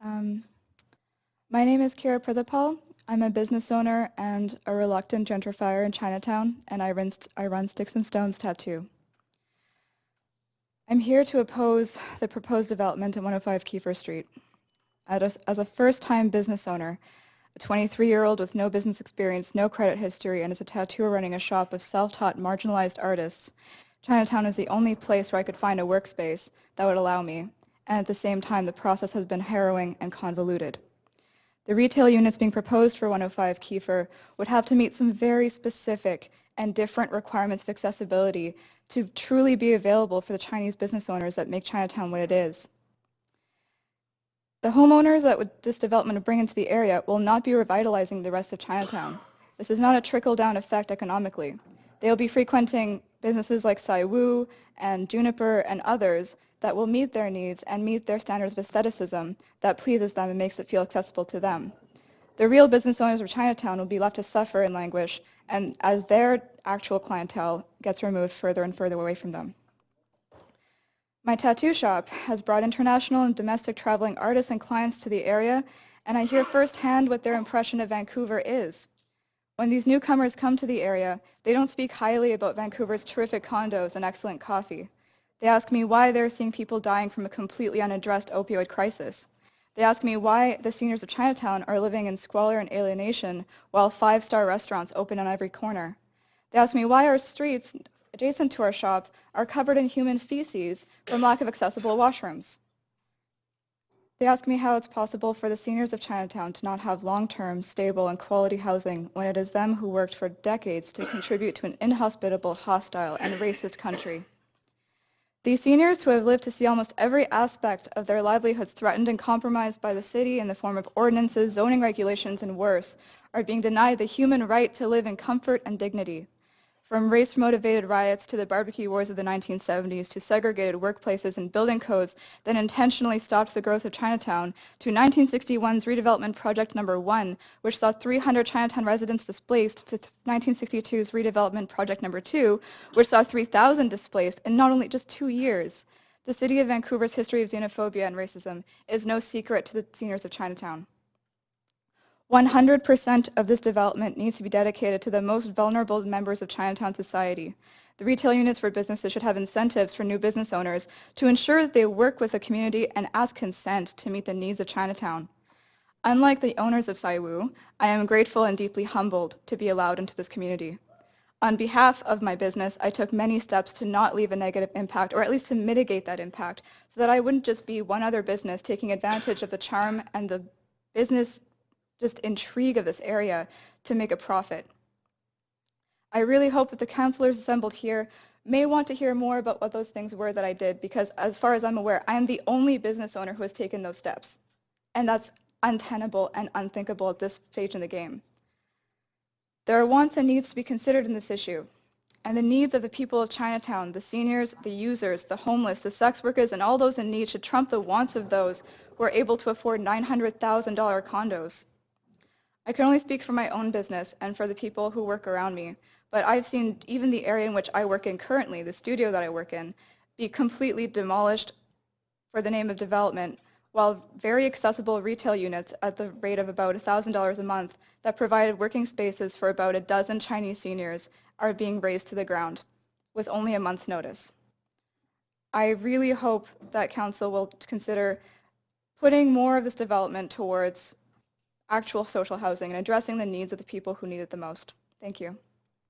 Um, my name is Ciara Prithipaul. I'm a business owner and a reluctant gentrifier in Chinatown, and I run Sticks and Stones Tattoo. I'm here to oppose the proposed development at 105 Keefer Street. As a first-time business owner, a 23-year-old with no business experience, no credit history, and as a tattooer running a shop of self-taught marginalized artists, Chinatown is the only place where I could find a workspace that would allow me, and at the same time the process has been harrowing and convoluted. The retail units being proposed for 105 Keefer would have to meet some very specific and different requirements of accessibility to truly be available for the Chinese business owners that make Chinatown what it is. The homeowners that this development would bring into the area will not be revitalizing the rest of Chinatown. This is not a trickle-down effect economically. They will be frequenting businesses like Sai Wu and Juniper and others that will meet their needs and meet their standards of aestheticism that pleases them and makes it feel accessible to them. The real business owners of Chinatown will be left to suffer in languish, and as their actual clientele gets removed further and further away from them. My tattoo shop has brought international and domestic traveling artists and clients to the area, and I hear firsthand what their impression of Vancouver is. When these newcomers come to the area, they don't speak highly about Vancouver's terrific condos and excellent coffee. They ask me why they're seeing people dying from a completely unaddressed opioid crisis. They ask me why the seniors of Chinatown are living in squalor and alienation while five-star restaurants open on every corner. They ask me why our streets adjacent to our shop are covered in human feces from lack of accessible washrooms. They ask me how it's possible for the seniors of Chinatown to not have long-term, stable, and quality housing when it is them who worked for decades to contribute to an inhospitable, hostile, and racist country. These seniors who have lived to see almost every aspect of their livelihoods threatened and compromised by the city in the form of ordinances, zoning regulations, and worse, are being denied the human right to live in comfort and dignity. From race-motivated riots to the barbecue wars of the 1970s to segregated workplaces and building codes that intentionally stopped the growth of Chinatown to 1961's redevelopment project number 1, which saw 300 Chinatown residents displaced, to 1962's redevelopment project number 2, which saw 3,000 displaced in not only just 2 years. The city of Vancouver's history of xenophobia and racism is no secret to the seniors of Chinatown. 100% of this development needs to be dedicated to the most vulnerable members of Chinatown society. The retail units for businesses should have incentives for new business owners to ensure that they work with the community and ask consent to meet the needs of Chinatown. Unlike the owners of Sai Wu, I am grateful and deeply humbled to be allowed into this community. On behalf of my business, I took many steps to not leave a negative impact, or at least to mitigate that impact, so that I wouldn't just be one other business taking advantage of the charm and the business just intrigue of this area to make a profit. I really hope that the councillors assembled here may want to hear more about what those things were that I did, because as far as I'm aware, I am the only business owner who has taken those steps. And that's untenable and unthinkable at this stage in the game. There are wants and needs to be considered in this issue, and the needs of the people of Chinatown, the seniors, the users, the homeless, the sex workers, and all those in need should trump the wants of those who are able to afford $900,000 condos. I can only speak for my own business and for the people who work around me, but I've seen even the area in which I work in currently, the studio that I work in, be completely demolished for the name of development, while very accessible retail units at the rate of about $1,000 a month that provided working spaces for about a dozen Chinese seniors are being razed to the ground with only a month's notice. I really hope that Council will consider putting more of this development towards actual social housing and addressing the needs of the people who need it the most. Thank you.